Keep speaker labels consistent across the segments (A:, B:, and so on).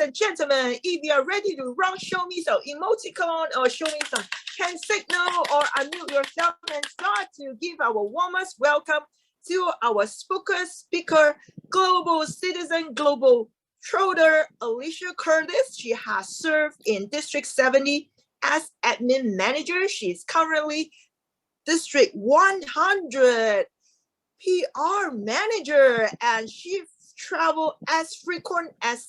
A: and gentlemen, if you are ready to run show me some emoticon or show me some hand signal or unmute yourself and start to give our warmest welcome to our speaker, global citizen, global trader, Alicia Curtis. She has served in District 70 as admin manager. She's currently District 100 PR manager, and she traveled as frequent as,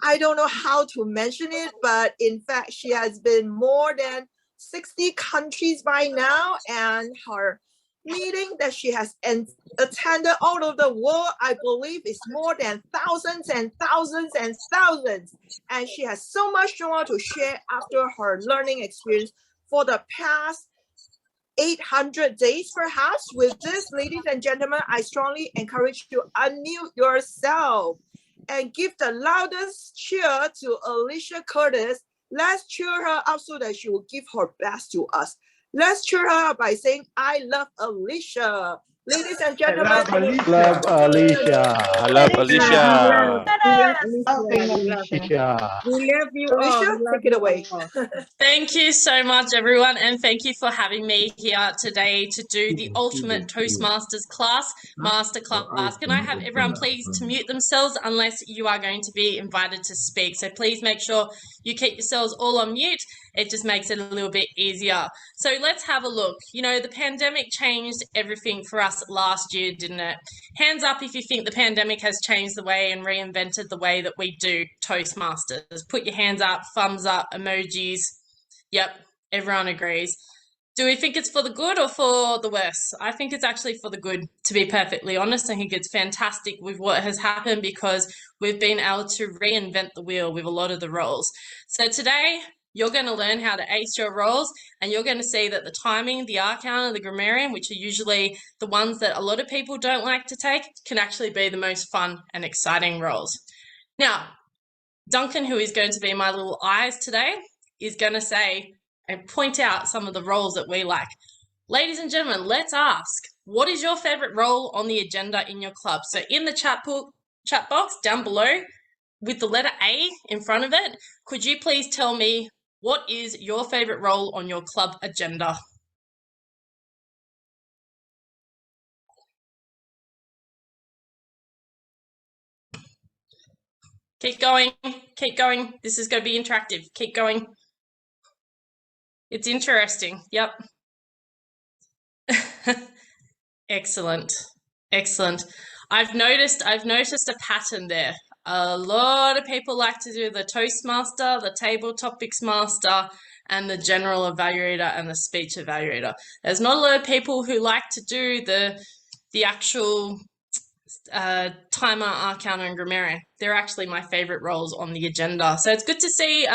A: I don't know how to mention it, but in fact, she has been more than 60 countries by now, and her meeting that she has attended all over the world, I believe, is more than thousands and thousands and thousands. And she has so much more to share after her learning experience for the past 800 days, perhaps. With this, ladies and gentlemen, I strongly encourage you to unmute yourself and give the loudest cheer to Alicia Curtis. Let's cheer her up so that she will give her best to us. Let's cheer her up by saying, I love Alicia. Ladies and gentlemen,
B: love Alicia.
C: I love Alicia.
B: We love you all.
A: Alicia, take it away.
D: Thank you so much, everyone, and thank you for having me here today to do the Ultimate Toastmasters class, Masterclass. Can I have everyone please to mute themselves unless you are going to be invited to speak? So please make sure you keep yourselves all on mute. It just makes it a little bit easier. So let's have a look. You know, the pandemic changed everything for us last year, didn't it? Hands up if you think the pandemic has changed the way and reinvented the way that we do Toastmasters. Put your hands up, thumbs up, emojis. Yep, everyone agrees. Do we think it's for the good or for the worse? I think it's actually for the good, to be perfectly honest. I think it's fantastic with what has happened because we've been able to reinvent the wheel with a lot of the roles. So today, you're going to learn how to ace your roles, and you're going to see that the timing, the arcana, the grammarian, which are usually the ones that a lot of people don't like to take, can actually be the most fun and exciting roles. Now, Duncan, who is going to be my little eyes today, is going to say and point out some of the roles that we like. Ladies and gentlemen, let's ask, what is your favorite role on the agenda in your club? So in the chat box down below, with the letter A in front of it, could you please tell me what is your favorite role on your club agenda? Keep going, keep going. This is going to be interactive. Keep going. It's interesting. Yep. Excellent. Excellent. I've noticed a pattern there. A lot of people like to do the Toastmaster, the Table Topics Master, and the General Evaluator and the Speech Evaluator. There's not a lot of people who like to do the actual Timer, Arcana, and Grammarian. They're actually my favorite roles on the agenda. So it's good to see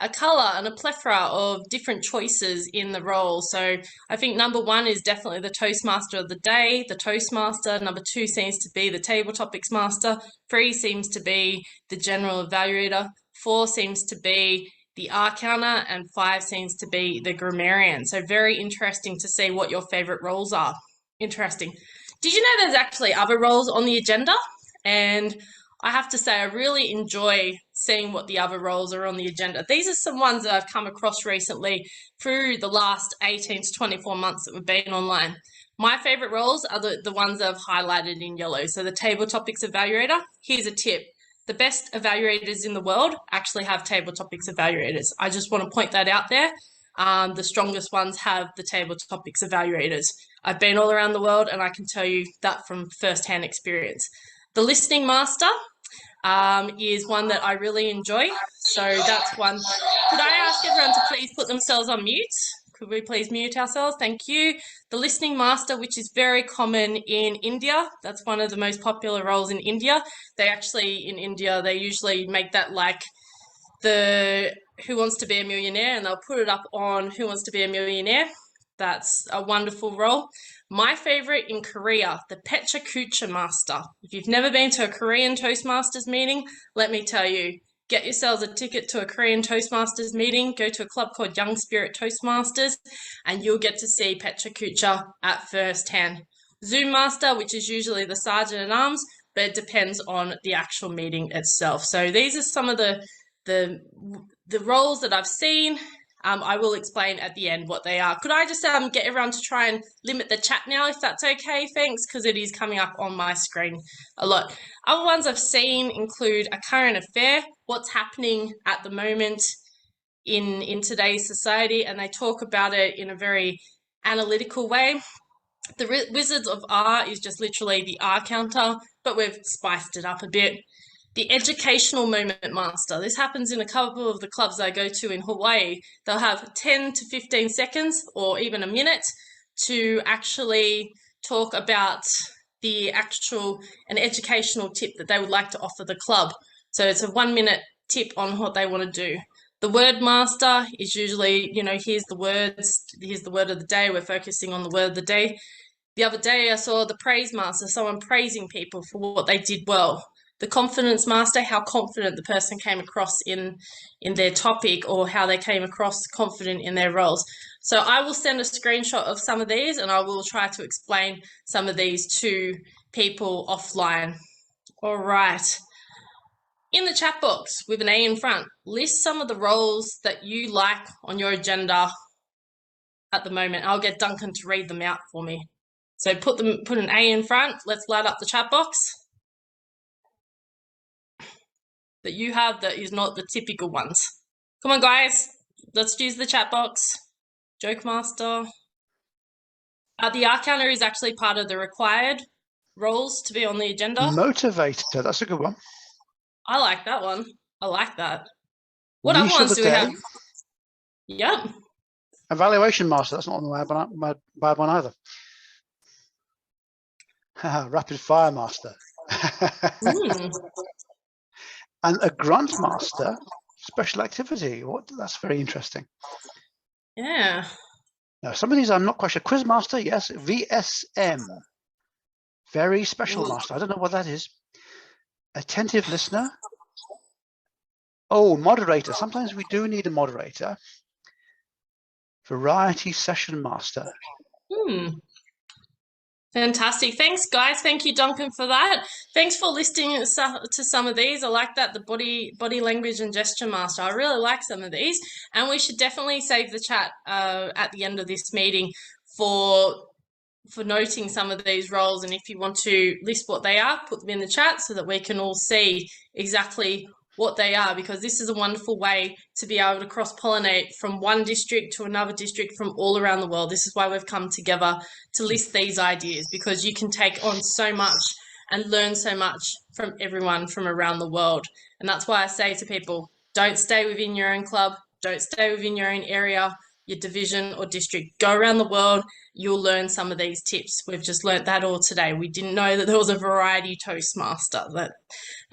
D: a colour and a plethora of different choices in the role. So I think number 1 is definitely the Toastmaster of the day, the Toastmaster. Number 2 seems to be the Table Topics Master. 3 seems to be the General Evaluator. 4 seems to be the Arcana, and 5 seems to be the Grammarian. So very interesting to see what your favourite roles are. Interesting. Did you know there's actually other roles on the agenda? And I have to say, I really enjoy seeing what the other roles are on the agenda. These are some ones that I've come across recently through the last 18 to 24 months that we've been online. My favourite roles are the ones that I've highlighted in yellow. So the Table Topics Evaluator, here's a tip. The best evaluators in the world actually have Table Topics Evaluators. I just want to point that out there. The strongest ones have the Table Topics Evaluators. I've been all around the world and I can tell you that from first-hand experience. The Listening Master is one that I really enjoy. So that's one. Could I ask everyone to please put themselves on mute? Could we please mute ourselves? Thank you. The Listening Master, which is very common in India. That's one of the most popular roles in India. In India, they usually make that like the Who Wants to Be a Millionaire, and they'll put it up on Who Wants to Be a Millionaire. That's a wonderful role. My favorite in Korea, the Pecha Kucha Master. If you've never been to a Korean Toastmasters meeting, let me tell you, get yourselves a ticket to a Korean Toastmasters meeting, go to a club called Young Spirit Toastmasters, and you'll get to see Pecha Kucha at first hand. Zoom Master, which is usually the Sergeant at Arms, but it depends on the actual meeting itself. So these are some of the roles that I've seen. I will explain at the end what they are. Could I just get everyone to try and limit the chat now, if that's okay? Thanks, because it is coming up on my screen a lot. Other ones I've seen include a current affair, what's happening at the moment in today's society, and they talk about it in a very analytical way. The Wizards of R is just literally the R counter, but we've spiced it up a bit. The educational moment master. This happens in a couple of the clubs I go to in Hawaii. They'll have 10 to 15 seconds or even a minute to actually talk about an educational tip that they would like to offer the club. So it's a 1 minute tip on what they want to do. The word master is usually, here's the words, here's the word of the day. We're focusing on the word of the day. The other day I saw the praise master, someone praising people for what they did well. The confidence master, how confident the person came across in their topic, or how they came across confident in their roles. So I will send a screenshot of some of these, and I will try to explain some of these to people offline. All right. In the chat box with an A in front, list some of the roles that you like on your agenda at the moment. I'll get Duncan to read them out for me. So put an A in front. Let's light up the chat box that you have that is not the typical ones. Come on, guys. Let's use the chat box. Joke Master. The R counter is actually part of the required roles to be on the agenda.
B: Motivator, that's a good one.
D: I like that one. I like that. What
B: Leash
D: other ones do we have? Yep.
B: Evaluation master, that's not on the bad one either. Rapid fire master. And a grunt master, special activity. That's very interesting.
D: Yeah.
B: Now, some of these I'm not quite sure. Quiz master, yes. VSM, very special master. I don't know what that is. Attentive listener. Oh, moderator. Sometimes we do need a moderator. Variety session master.
D: Fantastic. Thanks, guys. Thank you, Duncan, for that. Thanks for listening to some of these. I like that, the body language and gesture master. I really like some of these. And we should definitely save the chat at the end of this meeting for noting some of these roles. And if you want to list what they are, put them in the chat so that we can all see exactly what they are, because this is a wonderful way to be able to cross-pollinate from one district to another district from all around the world. This is why we've come together to list these ideas, because you can take on so much and learn so much from everyone from around the world. And that's why I say to people, don't stay within your own club, don't stay within your own area, your division or district. Go around the world, you'll learn some of these tips. We've just learned that all today. We didn't know that there was a variety Toastmaster,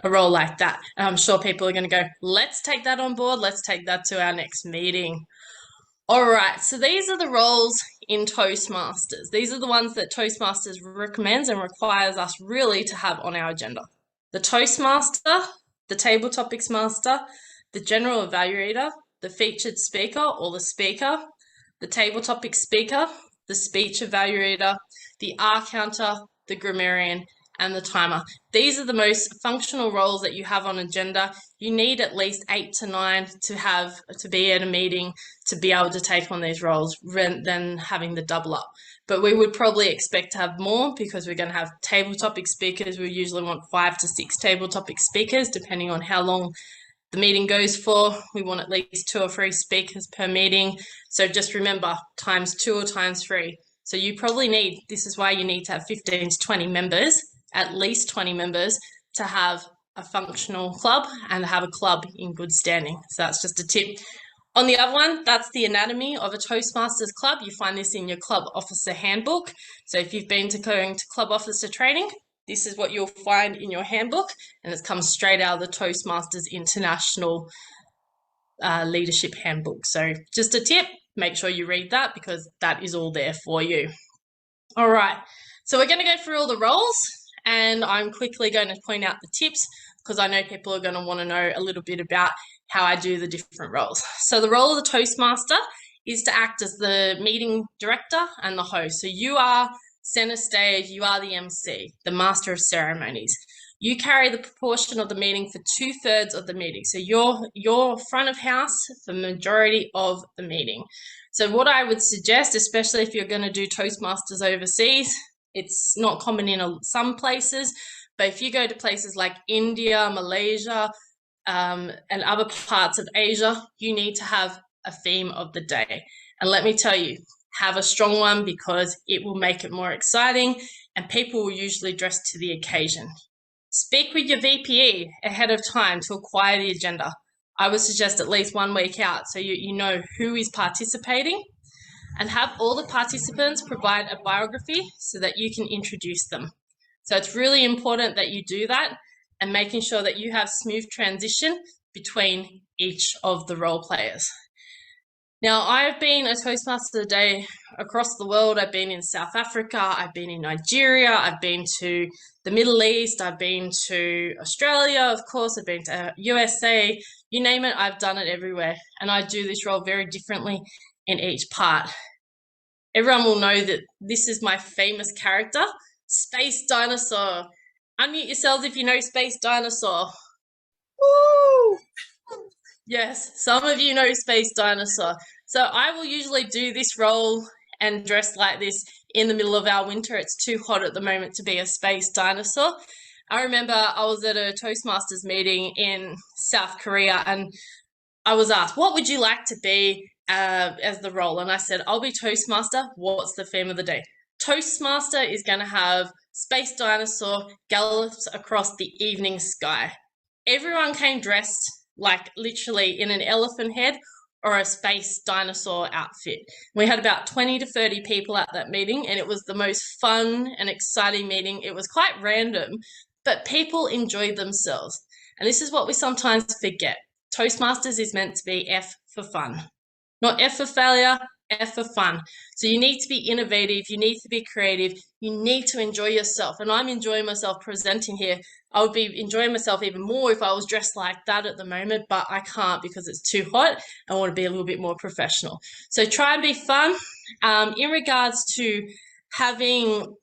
D: a role like that. And I'm sure people are going to go, let's take that on board. Let's take that to our next meeting. All right, so these are the roles in Toastmasters. These are the ones that Toastmasters recommends and requires us really to have on our agenda. The Toastmaster, the Table Topics Master, the General Evaluator, the Featured Speaker or the Speaker, the Table Topics Speaker, the Speech Evaluator, the R Counter, the Grammarian, and the Timer. These are the most functional roles that you have on agenda. You need at least 8 to 9 to be at a meeting to be able to take on these roles rather than having the double up. But we would probably expect to have more, because we're going to have table topic speakers. We usually want 5 to 6 table topic speakers, depending on how long the meeting goes for. We want at least 2 or 3 speakers per meeting. So just remember, times 2 or times 3. So you probably need, this is why you need to have 15 to 20 members, at least 20 members, to have a functional club and have a club in good standing. So that's just a tip. On the other one, that's the anatomy of a Toastmasters club. You find this in your club officer handbook. So if you've been going to club officer training, this is what you'll find in your handbook, and it comes straight out of the Toastmasters International Leadership Handbook. So just a tip, make sure you read that, because that is all there for you. All right, so we're going to go through all the roles, and I'm quickly going to point out the tips, because I know people are going to want to know a little bit about how I do the different roles. So the role of the Toastmaster is to act as the meeting director and the host. So you are center stage, you are the MC, the master of ceremonies. you carry the proportion of the meeting for 2/3 of the meeting. So you're front of house for the majority of the meeting. So what I would suggest, especially if you're going to do Toastmasters overseas, it's not common in some places, but if you go to places like India, Malaysia, and other parts of Asia, you need to have a theme of the day. And let me tell you, have a strong one, because it will make it more exciting and people will usually dress to the occasion. Speak with your VPE ahead of time to acquire the agenda. I would suggest at least 1 week out so you know who is participating, and have all the participants provide a biography so that you can introduce them. So it's really important that you do that, and making sure that you have smooth transition between each of the role players. Now, I've been a Toastmaster today across the world. I've been in South Africa, I've been in Nigeria, I've been to the Middle East, I've been to Australia, of course, I've been to USA, you name it, I've done it everywhere. And I do this role very differently in each part. Everyone will know that this is my famous character, Space Dinosaur. Unmute yourselves if you know Space Dinosaur.
A: Woo!
D: Yes, some of you know Space Dinosaur. So I will usually do this role and dress like this in the middle of our winter. It's too hot at the moment to be a space dinosaur. I remember I was at a Toastmasters meeting in South Korea, and I was asked, what would you like to be as the role? And I said, I'll be Toastmaster. What's the theme of the day? Toastmaster is going to have Space Dinosaur gallops across the evening sky. Everyone came dressed like literally in an elephant head or a space dinosaur outfit. We had about 20 to 30 people at that meeting, and it was the most fun and exciting meeting. It was quite random, but people enjoyed themselves. And this is what we sometimes forget. Toastmasters is meant to be F for fun, not F for failure, F for fun. So you need to be innovative, you need to be creative, you need to enjoy yourself. And I'm enjoying myself presenting here. I would be enjoying myself even more if I was dressed like that at the moment, but I can't because it's too hot. I want to be a little bit more professional. So try and be fun. In regards to having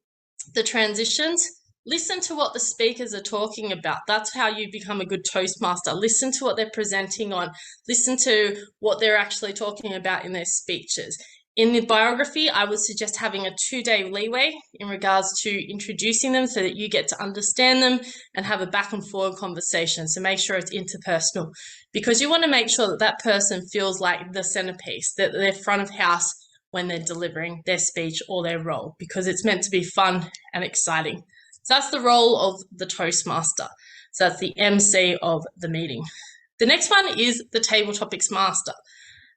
D: the transitions, listen to what the speakers are talking about. That's how you become a good Toastmaster. Listen to what they're presenting on. Listen to what they're actually talking about in their speeches. In the biography, I would suggest having a 2-day leeway in regards to introducing them so that you get to understand them and have a back and forward conversation. So make sure it's interpersonal, because you want to make sure that that person feels like the centerpiece, that they're front of house when they're delivering their speech or their role, because it's meant to be fun and exciting. So that's the role of the Toastmaster. So that's the MC of the meeting. The next one is the Table Topics Master.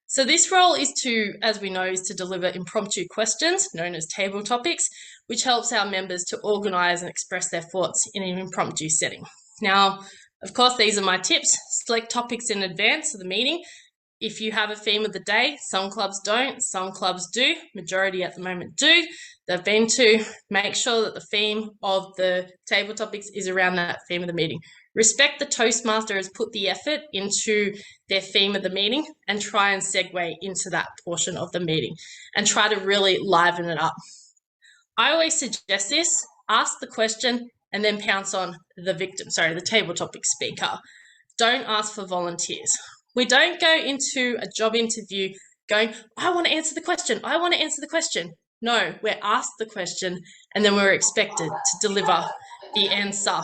D: So this role is to, as we know, is to deliver impromptu questions known as table topics, which helps our members to organise and express their thoughts in an impromptu setting. Now, of course, these are my tips. Select topics in advance of the meeting. If you have a theme of the day, some clubs don't, some clubs do, majority at the moment do. They've been to make sure that the theme of the table topics is around that theme of the meeting. Respect the Toastmaster has put the effort into their theme of the meeting, and try and segue into that portion of the meeting and try to really liven it up. I always suggest this: ask the question and then pounce on the table topic speaker. Don't ask for volunteers. We don't go into a job interview going, I want to answer the question, I want to answer the question. No, we're asked the question and then we're expected to deliver the answer.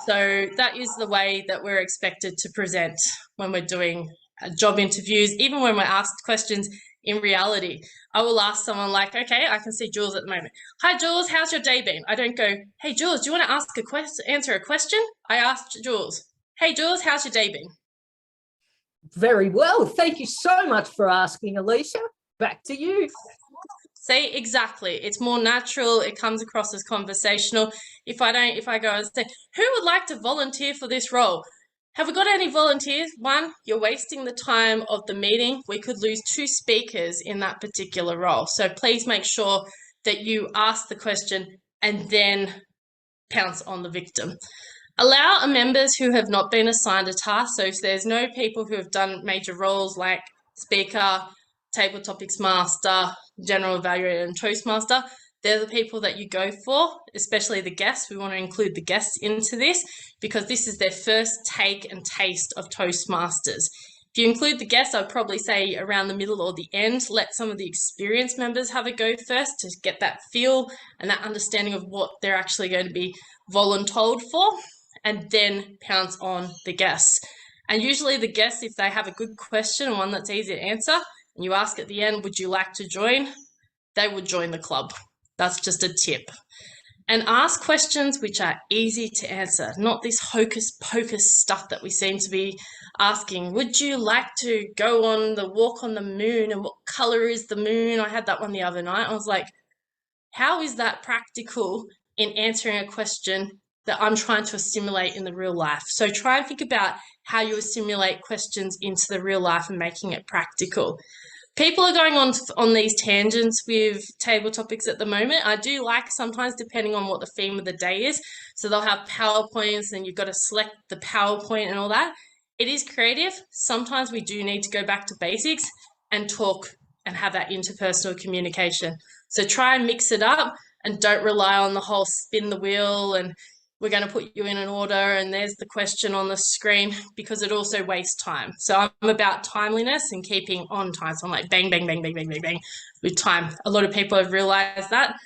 D: So that is the way that we're expected to present when we're doing job interviews, even when we're asked questions in reality. I will ask someone like, okay, I can see Jules at the moment. Hi, Jules, how's your day been? I don't go, hey, Jules, do you want to answer a question? I asked Jules, hey, Jules, how's your day been?
E: Very well. Thank you so much for asking, Alicia. Back to you.
D: See, exactly. It's more natural. It comes across as conversational. If I go and say, who would like to volunteer for this role? Have we got any volunteers? One, you're wasting the time of the meeting. We could lose 2 speakers in that particular role. So please make sure that you ask the question and then pounce on the victim. Allow members who have not been assigned a task. So if there's no people who have done major roles like speaker, table topics master, general evaluator, and Toastmaster, they're the people that you go for, especially the guests. We want to include the guests into this because this is their first take and taste of Toastmasters. If you include the guests, I'd probably say around the middle or the end, let some of the experienced members have a go first to get that feel and that understanding of what they're actually going to be voluntold for, and then pounce on the guests. And usually the guests, if they have a good question and one that's easy to answer, and you ask at the end, would you like to join? They would join the club. That's just a tip. And ask questions which are easy to answer, not this hocus pocus stuff that we seem to be asking. Would you like to go on the walk on the moon? And what color is the moon? I had that one the other night. I was like, how is that practical in answering a question that I'm trying to assimilate in the real life? So try and think about how you assimilate questions into the real life and making it practical. People are going on these tangents with table topics at the moment. I do like sometimes, depending on what the theme of the day is, so they'll have PowerPoints and you've got to select the PowerPoint and all that. It is creative. Sometimes we do need to go back to basics and talk and have that interpersonal communication. So try and mix it up and don't rely on the whole spin the wheel and we're going to put you in an order and there's the question on the screen, because it also wastes time. So I'm about timeliness and keeping on time. So I'm like bang, bang, bang, bang, bang, bang, bang with time. A lot of people have realized that.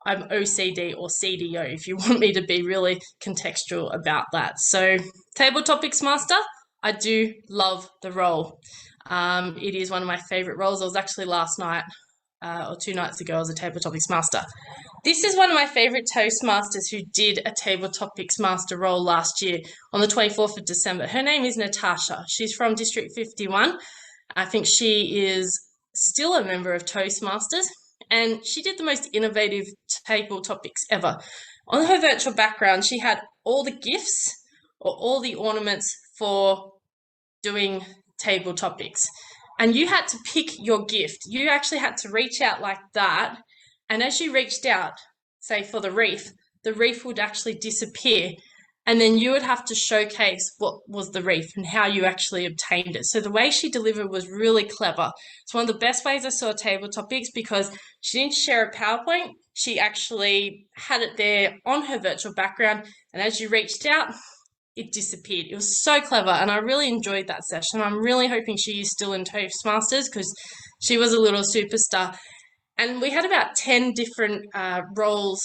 D: I'm OCD or CDO if you want me to be really contextual about that. So Table Topics Master, I do love the role. It is one of my favorite roles. I was actually last night or 2 nights ago, I was a Table Topics Master. This is one of my favorite Toastmasters who did a Table Topics Master role last year on the 24th of December. Her name is Natasha. She's from District 51. I think she is still a member of Toastmasters, and she did the most innovative table topics ever. On her virtual background, she had all the gifts or all the ornaments for doing table topics. And you had to pick your gift. You actually had to reach out like that. And as you reached out, say for the wreath would actually disappear. And then you would have to showcase what was the wreath and how you actually obtained it. So the way she delivered was really clever. It's one of the best ways I saw table topics because she didn't share a PowerPoint. She actually had it there on her virtual background. And as you reached out, it disappeared. It was so clever, and I really enjoyed that session. I'm really hoping she is still in Toastmasters because she was a little superstar. And we had about 10 different roles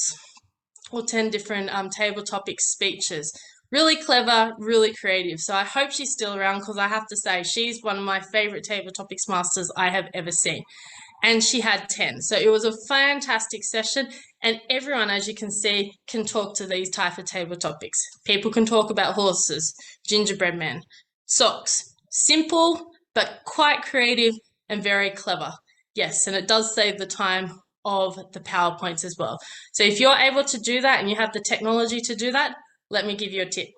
D: or 10 different table topic speeches. Really clever, really creative. So I hope she's still around because I have to say she's one of my favorite table topics masters I have ever seen. And she had 10. So it was a fantastic session. And everyone, as you can see, can talk to these type of table topics. People can talk about horses, gingerbread men, socks. Simple, but quite creative and very clever. Yes, and it does save the time of the PowerPoints as well. So if you're able to do that and you have the technology to do that, let me give you a tip.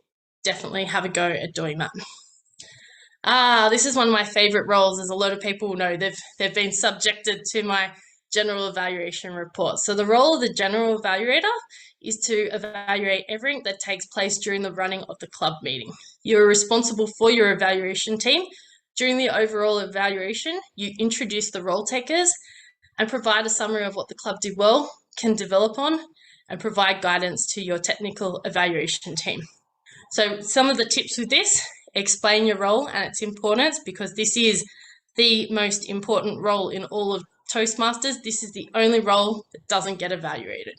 D: Definitely have a go at doing that. This is one of my favorite roles, as a lot of people know. They've been subjected to my general evaluation report. So the role of the general evaluator is to evaluate everything that takes place during the running of the club meeting. You're responsible for your evaluation team. During the overall evaluation, you introduce the role takers and provide a summary of what the club did well, can develop on, and provide guidance to your technical evaluation team. So some of the tips with this: explain your role and its importance, because this is the most important role in all of Toastmasters. This is the only role that doesn't get evaluated.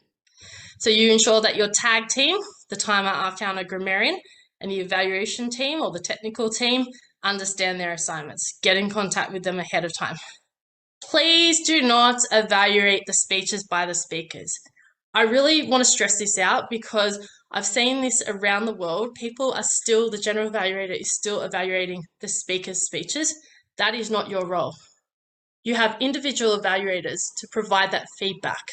D: So you ensure that your tag team, the timer, arcana, grammarian, and the evaluation team or the technical team understand their assignments. Get in contact with them ahead of time. Please do not evaluate the speeches by the speakers. I really want to stress this out because I've seen this around the world. People are still, the general evaluator is still evaluating the speaker's speeches. That is not your role. You have individual evaluators to provide that feedback.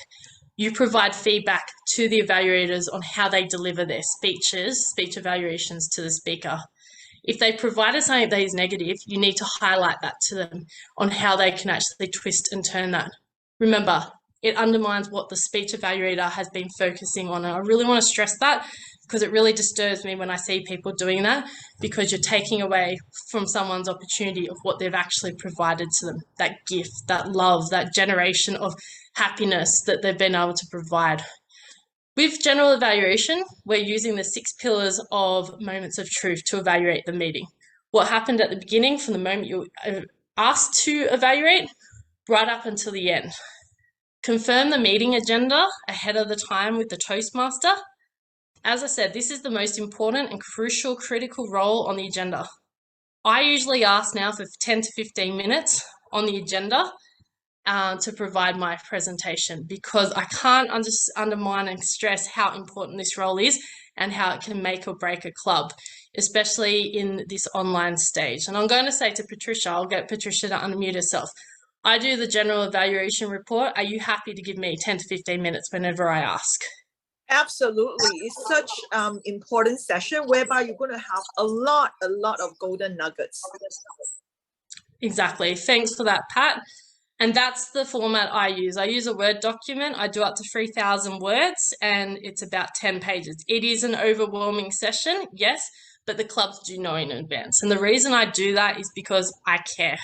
D: You provide feedback to the evaluators on how they deliver their speeches, speech evaluations to the speaker. If they provided something that is negative, you need to highlight that to them on how they can actually twist and turn that. Remember, it undermines what the speech evaluator has been focusing on. And I really want to stress that because it really disturbs me when I see people doing that, because you're taking away from someone's opportunity of what they've actually provided to them, that gift, that love, that generation of happiness that they've been able to provide. With general evaluation, we're using the 6 pillars of moments of truth to evaluate the meeting. What happened at the beginning from the moment you were asked to evaluate right up until the end. Confirm the meeting agenda ahead of the time with the Toastmaster. As I said, this is the most important and crucial, critical role on the agenda. I usually ask now for 10 to 15 minutes on the agenda to provide my presentation, because I can't undermine and stress how important this role is and how it can make or break a club, especially in this online stage. And I'm going to say to Patricia, I'll get Patricia to unmute herself. I do the general evaluation report. Are you happy to give me 10 to 15 minutes whenever I ask?
A: Absolutely. It's such important session whereby you're going to have a lot of golden nuggets.
D: Exactly. Thanks for that, Pat. And that's the format I use. I use a Word document. I do up to 3,000 words, and it's about 10 pages. It is an overwhelming session, yes, but the clubs do know in advance. And the reason I do that is because I care.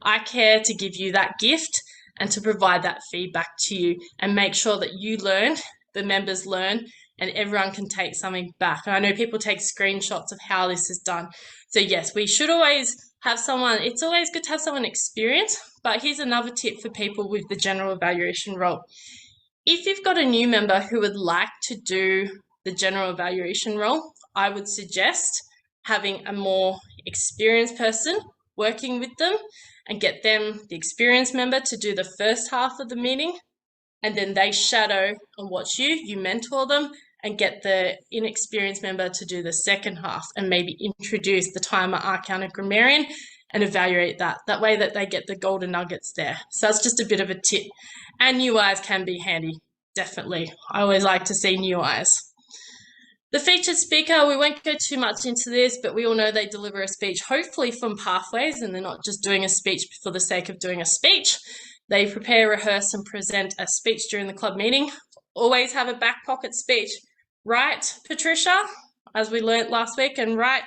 D: I care to give you that gift and to provide that feedback to you and make sure that you learn, the members learn, and everyone can take something back. And I know people take screenshots of how this is done. So yes, we should always have someone, it's always good to have someone experienced, but here's another tip for people with the general evaluation role. If you've got a new member who would like to do the general evaluation role, I would suggest having a more experienced person working with them and get them, the experienced member, to do the first half of the meeting, and then they shadow and watch you, you mentor them, and get the inexperienced member to do the second half and maybe introduce the timer, Arcana, Grammarian and evaluate that. That way that they get the golden nuggets there. So that's just a bit of a tip. And new eyes can be handy, definitely. I always like to see new eyes. The featured speaker, we won't go too much into this, but we all know they deliver a speech, hopefully from Pathways, and they're not just doing a speech for the sake of doing a speech. They prepare, rehearse, and present a speech during the club meeting. Always have a back pocket speech. Right, Patricia, as we learnt last week, and right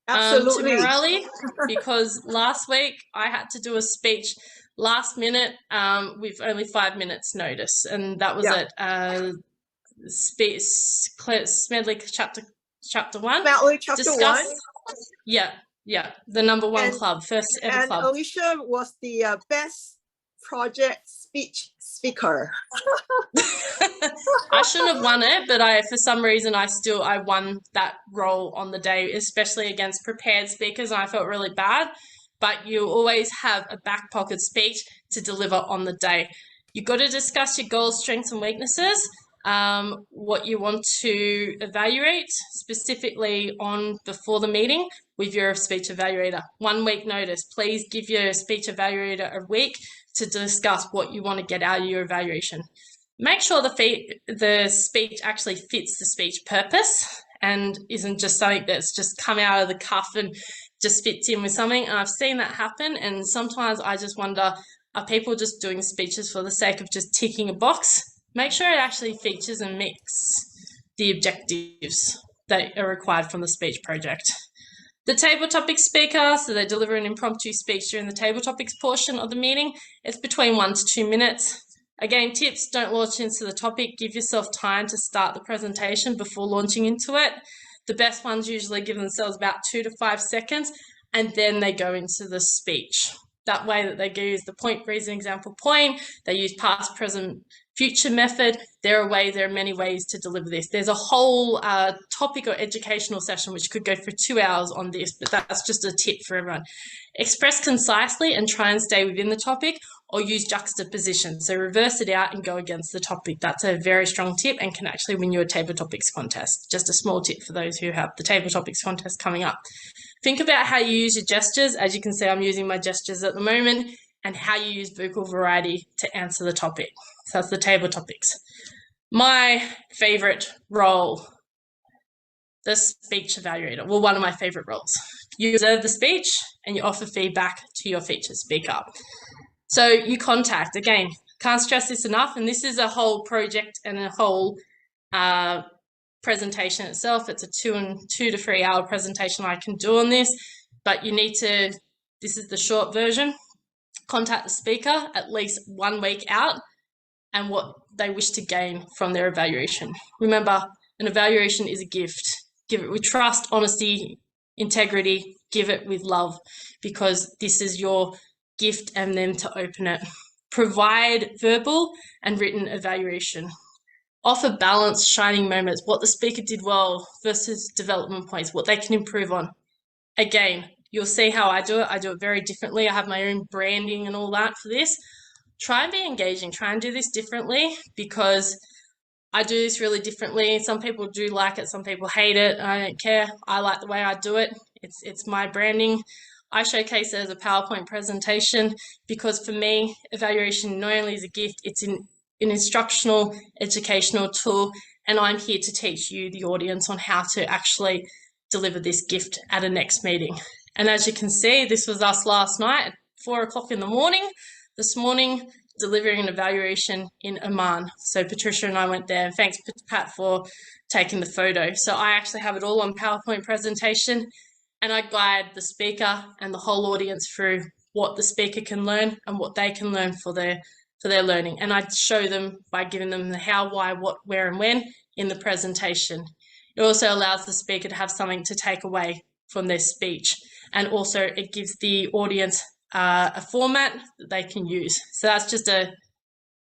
A: Absolutely.
D: to Morale, because last week I had to do a speech last minute with only 5 minutes notice, and that was at Smedley chapter 1.
A: Smedley chapter 1.
D: Yeah, the number one club, first ever club.
A: And Alicia was the best project speaker.
D: I shouldn't have won it, but for some reason I won that role on the day, especially against prepared speakers, and I felt really bad. But you always have a back pocket speech to deliver on the day. You've got to discuss your goals, strengths, and weaknesses. What you want to evaluate specifically on before the meeting with your speech evaluator. 1 week notice. Please give your speech evaluator a week to discuss what you want to get out of your evaluation. Make sure the speech actually fits the speech purpose and isn't just something that's just come out of the cuff and just fits in with something. And I've seen that happen, and sometimes I just wonder, are people just doing speeches for the sake of just ticking a box? Make sure it actually features and meets the objectives that are required from the speech project. The table topics speaker, so they deliver an impromptu speech during the table topics portion of the meeting. It's between 1 to 2 minutes. Again, tips, don't launch into the topic. Give yourself time to start the presentation before launching into it. The best ones usually give themselves about 2 to 5 seconds, and then they go into the speech. That way that they use the point, reason, example, point. They use past, present, future method. There are many ways to deliver this. There's a whole topic or educational session which could go for 2 hours on this, but that's just a tip for everyone. Express concisely and try and stay within the topic, or use juxtaposition. So reverse it out and go against the topic. That's a very strong tip and can actually win you a table topics contest. Just a small tip for those who have the table topics contest coming up. Think about how you use your gestures. As you can see, I'm using my gestures at the moment, and how you use vocal variety to answer the topic. So that's the table topics. My favorite role, the speech evaluator. Well, one of my favorite roles. You observe the speech and you offer feedback to your featured speaker. So you contact, again, can't stress this enough, and this is a whole project and a whole presentation itself. It's a 2 to 3 hour presentation I can do on this, but you need to, this is the short version, contact the speaker at least 1 week out and what they wish to gain from their evaluation. Remember, an evaluation is a gift. Give it with trust, honesty, integrity, give it with love, because this is your gift and then to open it. Provide verbal and written evaluation. Offer balanced, shining moments, what the speaker did well versus development points, what they can improve on. Again, you'll see how I do it. I do it very differently. I have my own branding and all that for this. Try and be engaging. Try and do this differently, because I do this really differently. Some people do like it. Some people hate it. I don't care. I like the way I do it. It's my branding. I showcase it as a PowerPoint presentation because for me, evaluation not only is a gift, it's an instructional, educational tool, and I'm here to teach you, the audience, on how to actually deliver this gift at a next meeting. And as you can see, this was us last night at 4 o'clock in the morning. This morning, delivering an evaluation in Oman. So Patricia and I went there, and thanks Pat for taking the photo. So I actually have it all on PowerPoint presentation, and I guide the speaker and the whole audience through what the speaker can learn and what they can learn for their learning. And I show them by giving them the how, why, what, where, and when in the presentation. It also allows the speaker to have something to take away from their speech. And also it gives the audience a format that they can use. So that's just a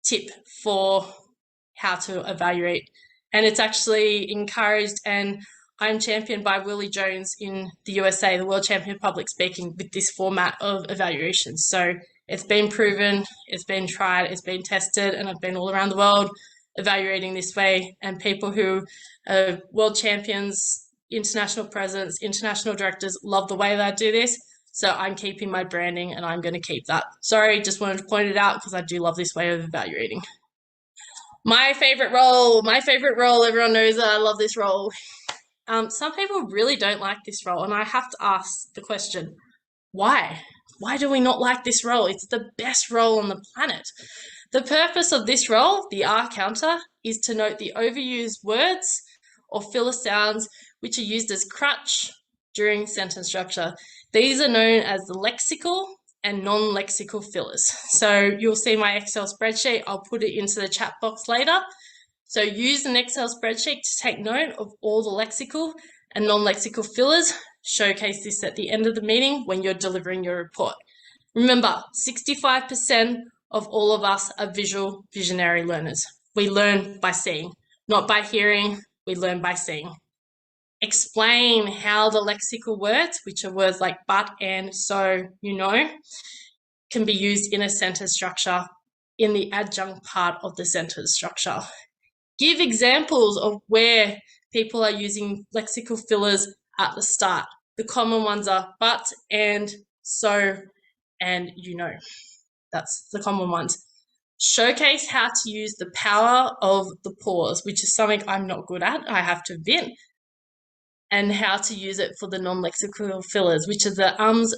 D: tip for how to evaluate. And it's actually encouraged, and I'm championed by Willie Jones in the USA, the world champion of public speaking, with this format of evaluation. So it's been proven, it's been tried, it's been tested, and I've been all around the world evaluating this way. And people who are world champions, international presidents, international directors love the way that I do this. So I'm keeping my branding, and I'm going to keep that. Sorry, just wanted to point it out because I do love this way of evaluating. My favorite role, everyone knows that I love this role. Some people really don't like this role, and I have to ask the question, why? Why do we not like this role? It's the best role on the planet. The purpose of this role, the R counter, is to note the overused words or filler sounds which are used as crutch during sentence structure. These are known as the lexical and non-lexical fillers. So you'll see my Excel spreadsheet. I'll put it into the chat box later. So use an Excel spreadsheet to take note of all the lexical and non-lexical fillers. Showcase this at the end of the meeting when you're delivering your report. Remember, 65% of all of us are visionary learners. We learn by seeing, not by hearing. We learn by seeing. Explain how the lexical words, which are words like but, and, so, can be used in a sentence structure in the adjunct part of the sentence structure. Give examples of where people are using lexical fillers at the start. The common ones are but, and, so, and, That's the common ones. Showcase how to use the power of the pause, which is something I'm not good at, I have to admit, and how to use it for the non-lexical fillers, which are the ums,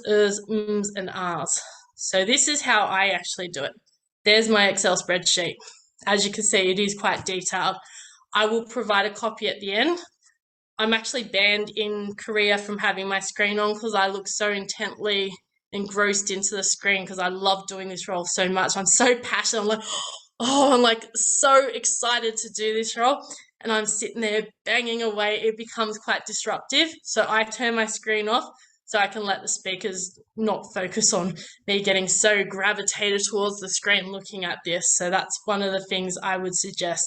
D: ums, and ahs. So this is how I actually do it. There's my Excel spreadsheet. As you can see, it is quite detailed. I will provide a copy at the end. I'm actually banned in Korea from having my screen on because I look so intently engrossed into the screen because I love doing this role so much. I'm so passionate. I'm so excited to do this role. And I'm sitting there banging away. It becomes quite disruptive. So I turn my screen off so I can let the speakers not focus on me getting so gravitated towards the screen looking at this. So that's one of the things I would suggest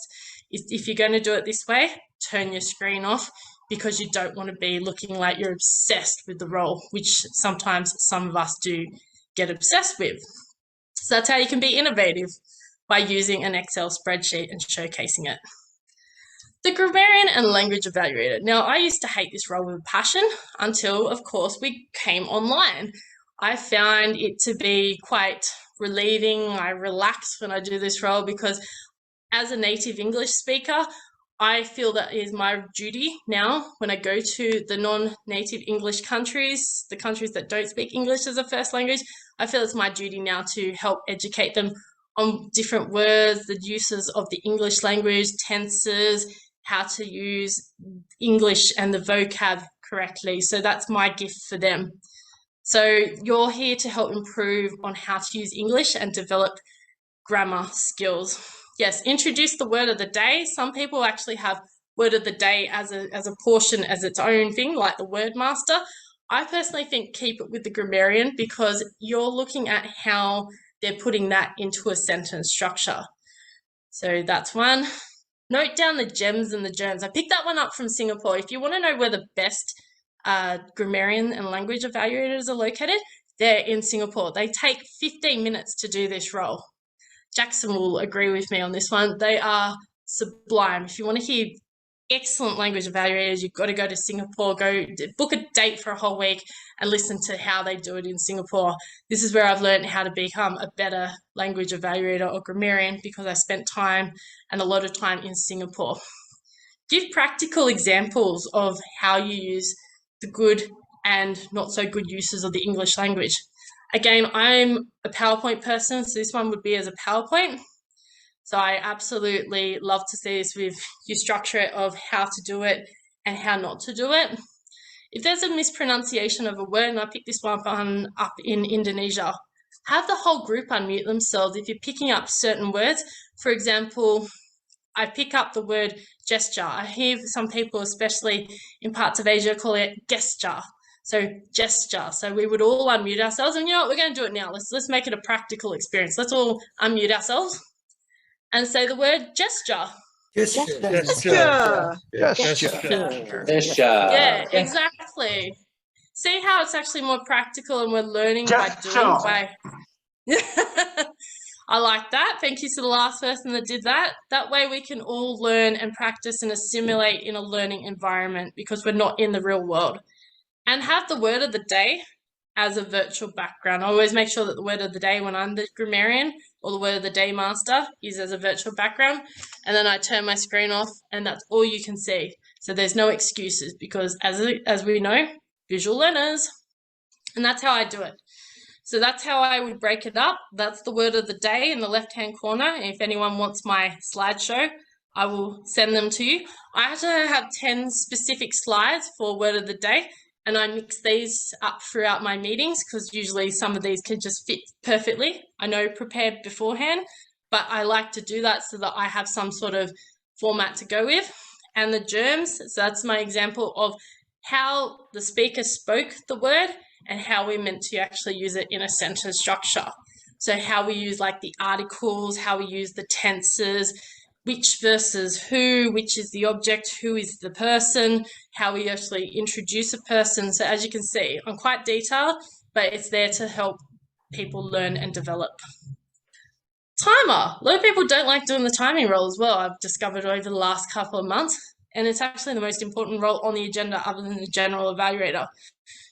D: is if you're going to do it this way, turn your screen off because you don't want to be looking like you're obsessed with the role, which sometimes some of us do get obsessed with. So that's how you can be innovative, by using an Excel spreadsheet and showcasing it. The Grammarian and Language Evaluator. Now, I used to hate this role with passion until, of course, we came online. I found it to be quite relieving. I relax when I do this role because as a native English speaker, I feel that it is my duty now when I go to the non-native English countries, the countries that don't speak English as a first language, I feel it's my duty now to help educate them on different words, the uses of the English language, tenses, how to use English and the vocab correctly. So that's my gift for them. So you're here to help improve on how to use English and develop grammar skills. yes, introduce the word of the day. Some people actually have word of the day as a portion, as its own thing, like the word master. I personally think keep it with the grammarian because you're looking at how they're putting that into a sentence structure. So that's one. Note down the gems and the germs. I picked that one up from Singapore. If you want to know where the best grammarian and language evaluators are located, they're in Singapore. They take 15 minutes to do this role. Jackson will agree with me on this one. They are sublime. If you want to hear excellent language evaluators, you've got to go to Singapore, go book a date for a whole week and listen to how they do it in Singapore. This is where I've learned how to become a better language evaluator or grammarian because I spent time and a lot of time in Singapore. Give practical examples of how you use the good and not so good uses of the English language. Again, I'm a PowerPoint person, so this one would be as a PowerPoint. So I absolutely love to see this with your structure of how to do it and how not to do it. If there's a mispronunciation of a word, and I picked this one up in Indonesia, have the whole group unmute themselves if you're picking up certain words. For example, I pick up the word gesture. I hear some people, especially in parts of Asia, call it gesture. So gesture. So we would all unmute ourselves, and you know what, we're going to do it now. Let's make it a practical experience. Let's all unmute ourselves and say the word gesture.
A: Gesture.
D: Yeah, exactly. See how it's actually more practical and we're learning by doing by. I like that. Thank you to the last person that did that. That way we can all learn and practice and assimilate in a learning environment because we're not in the real world. And have the word of the day as a virtual background. I always make sure that the word of the day when I'm the grammarian or the word of the day master is as a virtual background. And then I turn my screen off and that's all you can see. So there's no excuses because as we know, visual learners. And that's how I do it. So that's how I would break it up. That's the word of the day in the left-hand corner. If anyone wants my slideshow, I will send them to you. I actually have 10 specific slides for word of the day, and I mix these up throughout my meetings because usually some of these can just fit perfectly. I know prepared beforehand, but I like to do that so that I have some sort of format to go with. And the germs, so that's my example of how the speaker spoke the word and how we meant to actually use it in a sentence structure. So how we use like the articles, how we use the tenses, which versus who, which is the object, who is the person, how we actually introduce a person. So as you can see, I'm quite detailed, but it's there to help people learn and develop. Timer. A lot of people don't like doing the timing role as well, I've discovered over the last couple of months. And it's actually the most important role on the agenda other than the general evaluator,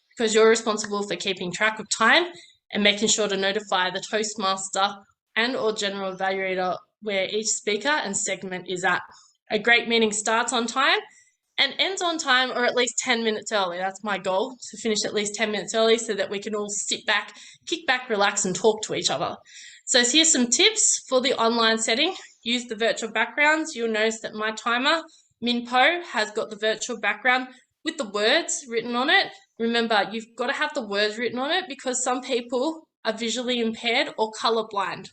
D: because you're responsible for keeping track of time and making sure to notify the Toastmaster and or general evaluator where each speaker and segment is at. A great meeting starts on time and ends on time or at least 10 minutes early. That's my goal, to finish at least 10 minutes early so that we can all sit back, kick back, relax and talk to each other. So here's some tips for the online setting. Use the virtual backgrounds. You'll notice that my timer, Minpo, has got the virtual background with the words written on it. Remember, you've got to have the words written on it because some people are visually impaired or colorblind.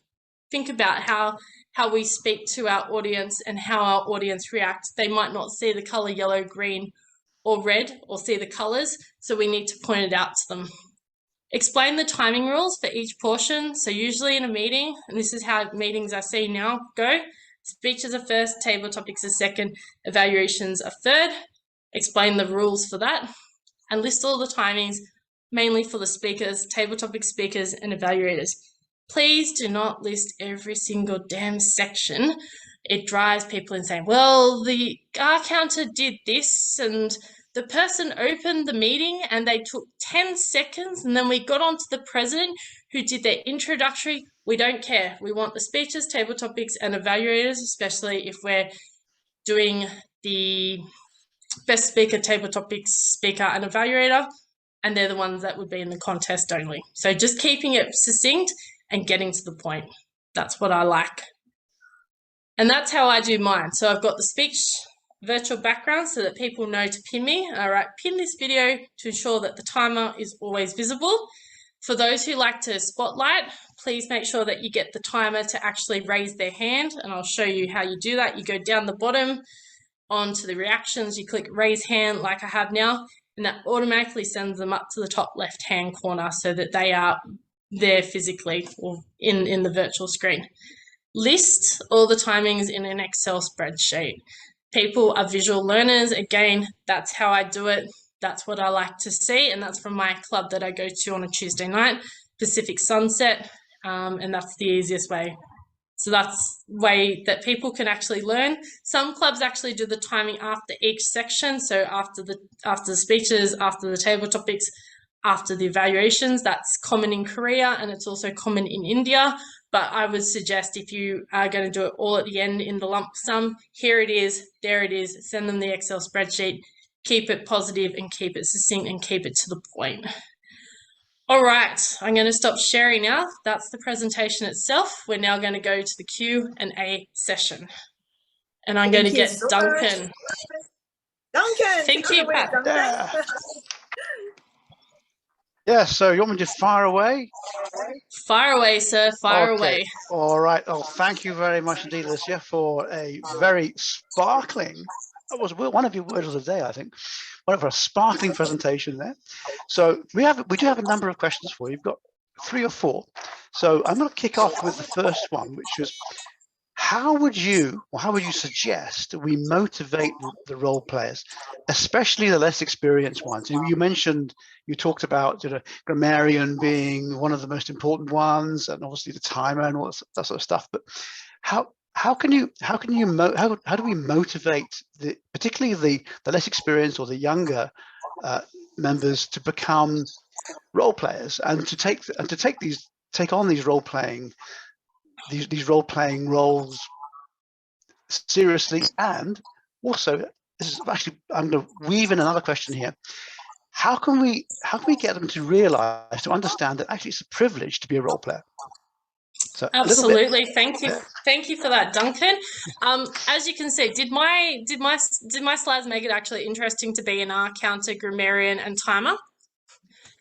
D: Think about how we speak to our audience and how our audience reacts. They might not see the color yellow, green, or red, or see the colors, so we need to point it out to them. Explain the timing rules for each portion. So usually in a meeting, and this is how meetings I see now go, speeches are first, table topics are second, evaluations are third. Explain the rules for that and list all the timings, mainly for the speakers, table topic speakers and evaluators. Please do not list every single damn section. It drives people insane. Well, the R counter did this and the person opened the meeting and they took 10 seconds and then we got on to the president who did their introductory. We don't care. We want the speeches, table topics and evaluators, especially if we're doing the best speaker, table topics, speaker and evaluator, and they're the ones that would be in the contest only. So just keeping it succinct and getting to the point. That's what I like. And that's how I do mine. So I've got the speech virtual background so that people know to pin me. All right, pin this video to ensure that the timer is always visible. For those who like to spotlight, please make sure that you get the timer to actually raise their hand, and I'll show you how you do that. You go down the bottom onto the reactions, you click raise hand like I have now, and that automatically sends them up to the top left-hand corner so that they are there physically or in the virtual screen. List all the timings in an Excel spreadsheet. People are visual learners. Again, that's how I do it. That's what I like to see, and that's from my club that I go to on a Tuesday night, Pacific Sunset, and that's the easiest way. So that's the way that people can actually learn. Some clubs actually do the timing after each section, so after the speeches, after the table topics, after the evaluations. That's common in Korea, and it's also common in India. But I would suggest if you are going to do it all at the end in the lump sum, here it is, there it is, send them the Excel spreadsheet, keep it positive and keep it succinct and keep it to the point. All right, I'm going to stop sharing now. That's the presentation itself. We're now going to go to the Q&A session. And I'm going to get Duncan.
A: Duncan,
D: Thank you, Pat.
A: Duncan.
B: Yeah, so you want me to fire away?
D: Fire away, sir, fire away.
B: All right. Oh, thank you very much indeed, Alicia, for a very sparkling, that was one of your words of the day, I think, one of a sparkling presentation there. So we do have a number of questions for you. You've got 3 or 4. So I'm going to kick off with the first one, which was, how would you suggest we motivate the role players, especially the less experienced ones? You talked about Grammarian being one of the most important ones, and obviously the timer and all that sort of stuff. But how do we motivate particularly the less experienced or the younger members to become role players and to take on these role playing roles seriously? And also, this is actually, I'm going to weave in another question here. How can we get them to realize, to understand that actually it's a privilege to be a role player? So
D: absolutely, thank you for that, Duncan. As you can see, did my slides make it actually interesting to be an R counter, grammarian, and timer?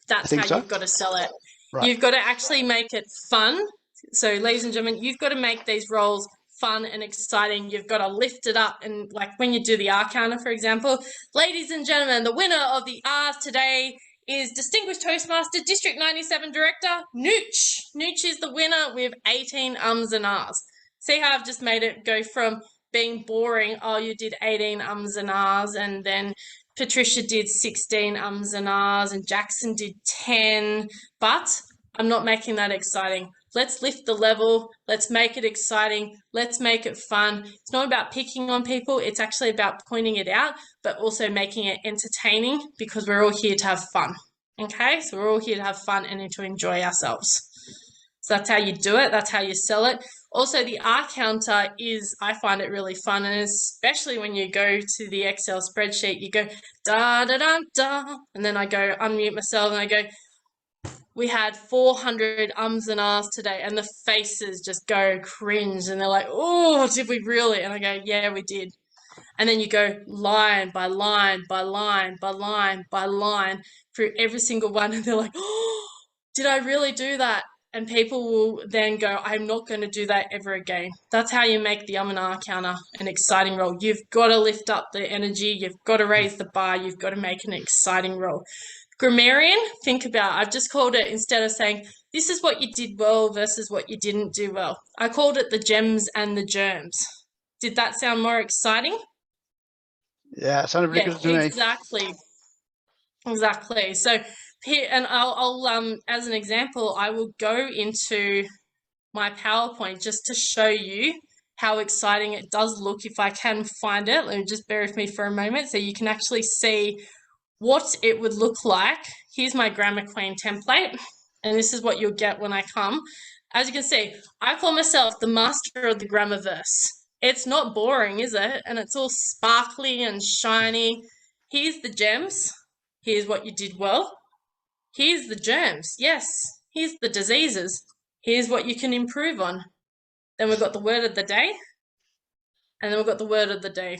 D: That's how you've got to sell it. Right. You've got to actually make it fun. So, ladies and gentlemen, you've got to make these roles fun and exciting. You've got to lift it up. And like when you do the R counter, for example, ladies and gentlemen, the winner of the R's today is Distinguished Toastmaster District 97 Director, Nooch. Nooch is the winner with 18 ums and ahs. See how I've just made it go from being boring, oh, you did 18 ums and ahs, and then Patricia did 16 ums and ahs, and Jackson did 10, but I'm not making that exciting. Let's lift the level. Let's make it exciting. Let's make it fun. It's not about picking on people. It's actually about pointing it out, but also making it entertaining, because we're all here to have fun. Okay? So we're all here to have fun and to enjoy ourselves. So that's how you do it. That's how you sell it. Also, the R counter I find it really fun, and especially when you go to the Excel spreadsheet, you go da da da da, and then I go unmute myself and I go, we had 400 ums and ahs today, and the faces just go cringe, and they're like, oh, did we really? And I go, yeah, we did. And then you go line by line by line by line by line through every single one, and they're like, oh, did I really do that? And people will then go, I'm not going to do that ever again. That's how you make the and ah counter an exciting role. You've got to lift up the energy. You've got to raise the bar. You've got to make an exciting role. Grammarian, think about, I've just called it, instead of saying, this is what you did well versus what you didn't do well, I called it the gems and the germs. Did that sound more exciting?
B: Yeah, it sounded really good to me.
D: Exactly. So here, and I'll as an example, I will go into my PowerPoint just to show you how exciting it does look if I can find it. Let me just bear with me for a moment so you can actually see what it would look like. Here's my Grammar Queen template, and this is what you'll get when I come. As you can see, I call myself the master of the Grammarverse. It's not boring, is it? And it's all sparkly and shiny. Here's the gems. Here's what you did well. Here's the germs. Yes. Here's the diseases. Here's what you can improve on. Then we've got the word of the day. And then we've got the word of the day.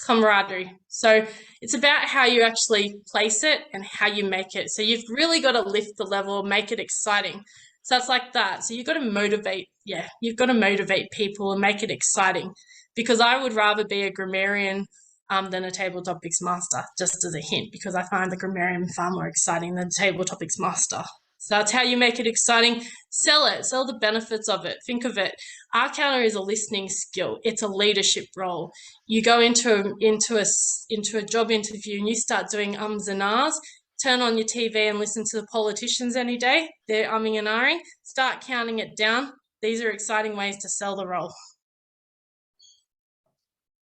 D: camaraderie. So it's about how you actually place it and how you make it. So you've really got to lift the level, make it exciting. So it's like that. So you've got to motivate, you've got to motivate people and make it exciting, because I would rather be a grammarian than a table topics master, just as a hint, because I find the grammarian far more exciting than table topics master. So that's how you make it exciting. Sell it, sell the benefits of it. Think of it. R counter is a listening skill. It's a leadership role. You go into a job interview and you start doing ums and ahs. Turn on your TV and listen to the politicians any day. They're umming and ahhing. Start counting it down. These are exciting ways to sell the role.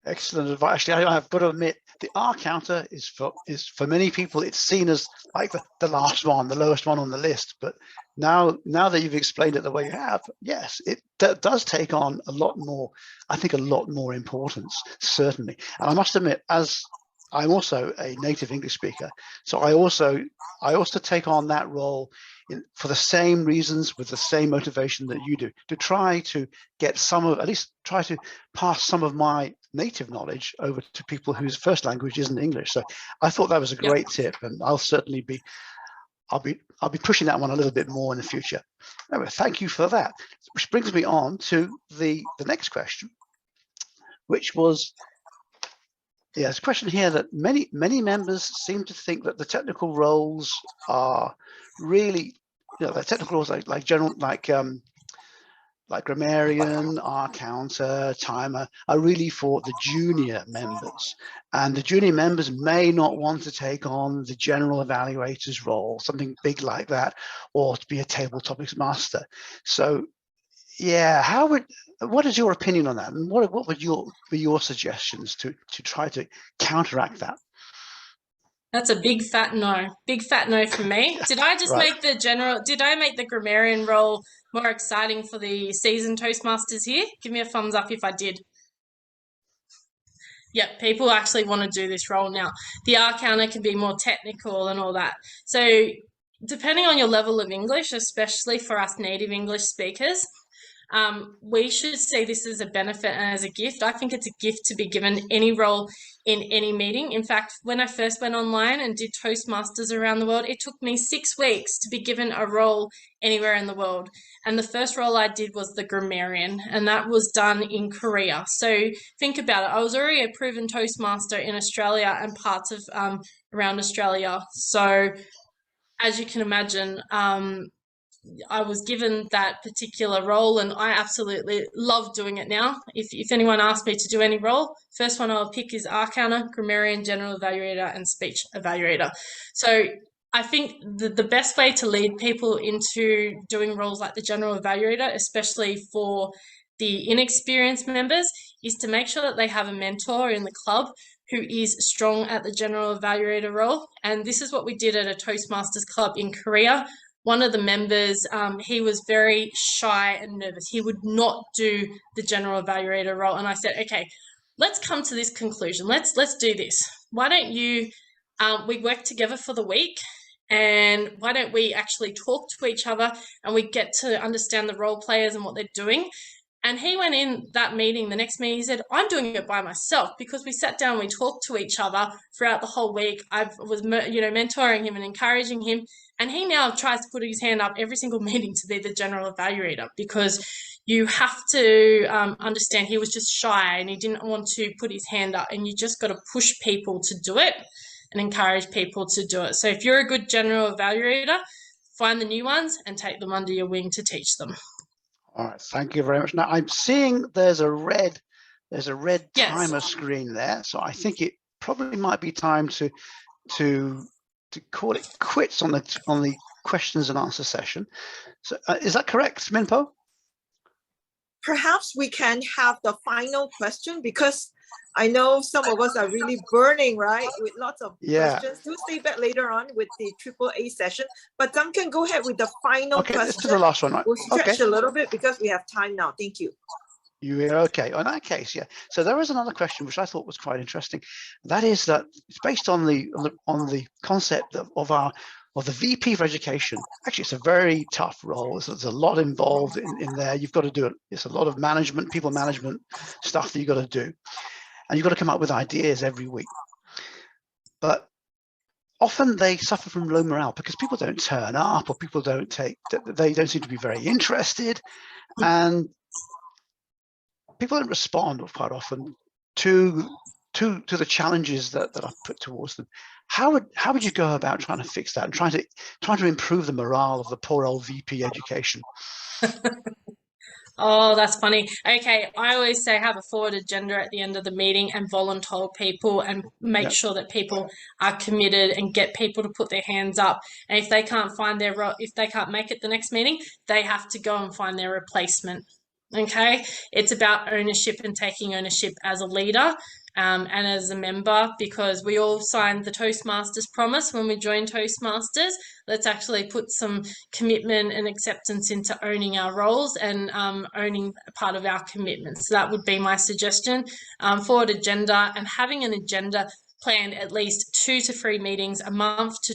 B: Excellent advice. Actually, I've got to admit, the R counter is for many people, it's seen as like the last one, the lowest one on the list. But now that you've explained it the way you have, yes, it does take on a lot more, I think, a lot more importance, certainly. And I must admit, as I'm also a native English speaker, so I also take on that role for the same reasons, with the same motivation that you do, to try to get at least try to pass some of my native knowledge over to people whose first language isn't English. So I thought that was a great tip, and I'll certainly I'll be pushing that one a little bit more in the future. Anyway, thank you for that. Which brings me on to the next question, which was, there's a question here that many members seem to think that the technical roles are really, the technical roles like general, like grammarian, R counter, timer, are really for the junior members, and the junior members may not want to take on the general evaluator's role, something big like that, or to be a table topics master. So yeah, what is your opinion on that, and what would be your suggestions to try to counteract that?
D: That's a big fat no for me. Did I just
B: Right.
D: did I make the grammarian role more exciting for the seasoned Toastmasters here? Give me a thumbs up if I did. Yep, people actually want to do this role now. The R counter can be more technical and all that. So depending on your level of English, especially for us native English speakers, we should see this as a benefit and as a gift. I think it's a gift to be given any role in any meeting. In fact, when I first went online and did Toastmasters around the world, it took me 6 weeks to be given a role anywhere in the world. And the first role I did was the grammarian, and that was done in Korea. So think about it. I was already a proven Toastmaster in Australia and parts of around Australia. So as you can imagine, I was given that particular role, and I absolutely love doing it now. If anyone asks me to do any role, first one I'll pick is R counter, grammarian, general evaluator, and speech evaluator. So I think the best way to lead people into doing roles like the general evaluator, especially for the inexperienced members, is to make sure that they have a mentor in the club who is strong at the general evaluator role. And this is what we did at a Toastmasters club in Korea. One of the members, he was very shy and nervous. He would not do the general evaluator role. And I said, okay, let's come to this conclusion. Let's do this. Why don't you, we work together for the week, and why don't we actually talk to each other and we get to understand the role players and what they're doing. And he went in that meeting, the next meeting, he said, I'm doing it by myself, because we sat down, we talked to each other throughout the whole week. I was, mentoring him and encouraging him. And he now tries to put his hand up every single meeting to be the general evaluator, because you have to understand he was just shy and he didn't want to put his hand up, and you just got to push people to do it and encourage people to do it. So if you're a good general evaluator, find the new ones and take them under your wing to teach them.
B: All right, thank you very much. Now I'm seeing there's a red timer screen there, so I think it probably might be time to call it quits on the questions and answer session. So is that correct, Minpo?
A: Perhaps we can have the final question, because I know some of us are really burning, right, with lots of questions. Do stay back later on with the AAA session. But Duncan, go ahead with the final question.
B: Let's do the last one, right?
A: We'll stretch a little bit because we have time now. Thank you.
B: You're okay. In that case, yeah. So there is another question which I thought was quite interesting. That is that it's based on the concept of the VP for education. Actually, it's a very tough role. There's a lot involved in there. You've got to do it. It's a lot of management, people management stuff that you've got to do. and you've got to come up with ideas every week. But often they suffer from low morale because people don't turn up, or people don't they don't seem to be very interested, and people don't respond quite often to the challenges that I've put towards them. How would you go about trying to fix that and trying to improve the morale of the poor old VP education?
D: Oh, that's funny. Okay, I always say have a forward agenda at the end of the meeting and volunteer people and make sure that people are committed and get people to put their hands up. And if they can't make it the next meeting, they have to go and find their replacement. Okay, it's about ownership and taking ownership as a leader. And as a member, because we all signed the Toastmasters promise when we joined Toastmasters. Let's actually put some commitment and acceptance into owning our roles and owning part of our commitments. So that would be my suggestion. Forward agenda, and having an agenda planned at least 2 to 3 meetings a month to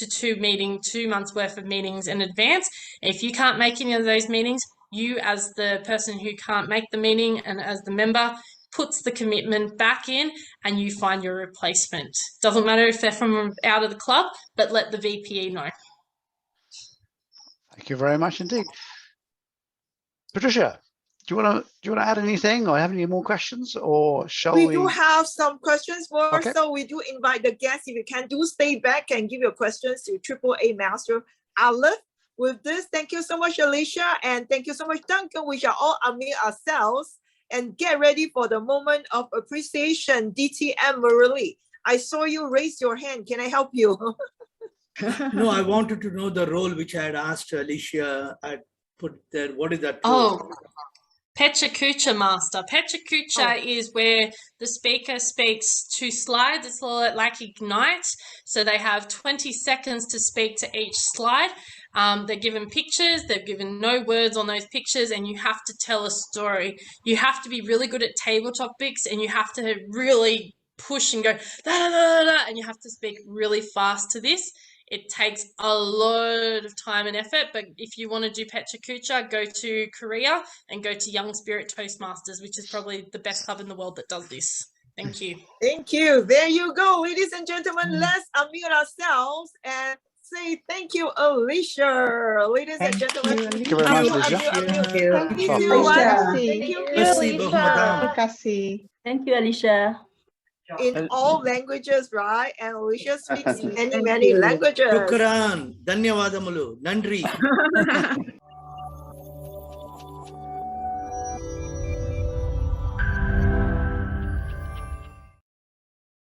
D: 2 months worth of meetings in advance. If you can't make any of those meetings, you as the person who can't make the meeting and as the member puts the commitment back in, and you find your replacement. Doesn't matter if they're from out of the club, but let the VPE know.
B: Thank you very much indeed. Patricia, do you want to add anything, or have any more questions, or shall we?
A: We do have some questions more,
B: Okay.
A: So we do invite the guests, if you can, do stay back and give your questions to AAA Master Aleph. With this, thank you so much, Alicia, and thank you so much, Duncan. We shall all unmute ourselves and get ready for the moment of appreciation. DTM Marily, I saw you raise your hand. Can I help you?
F: No, I wanted to know the role which I had asked Alicia. I put there. What is that
D: Oh,
F: role?
D: Pecha Kucha Master. Pecha Kucha is where the speaker speaks 2 slides. It's like Ignite. So they have 20 seconds to speak to each slide. They're given pictures. They're given no words on those pictures, and you have to tell a story. You have to be really good at table topics, and you have to really push and go, da, da, da, da, and you have to speak really fast to this. It takes a lot of time and effort, but if you want to do Pecha Kucha, go to Korea and go to Young Spirit Toastmasters, which is probably the best club in the world that does this. Thank you.
A: Thank you. There you go. Ladies and gentlemen, let's unmute ourselves and say thank you, Alicia. Ladies and gentlemen,
B: Thank you very much, Alicia.
A: Thank you,
G: Alicia.
A: Thank you,
F: Merci beaucoup, madame.
G: Terima kasih.
H: Thank you, Alicia.
A: in all languages, right? And Alicia speaks many languages.
F: Shukran. Dhanyavadamulu. Nandri.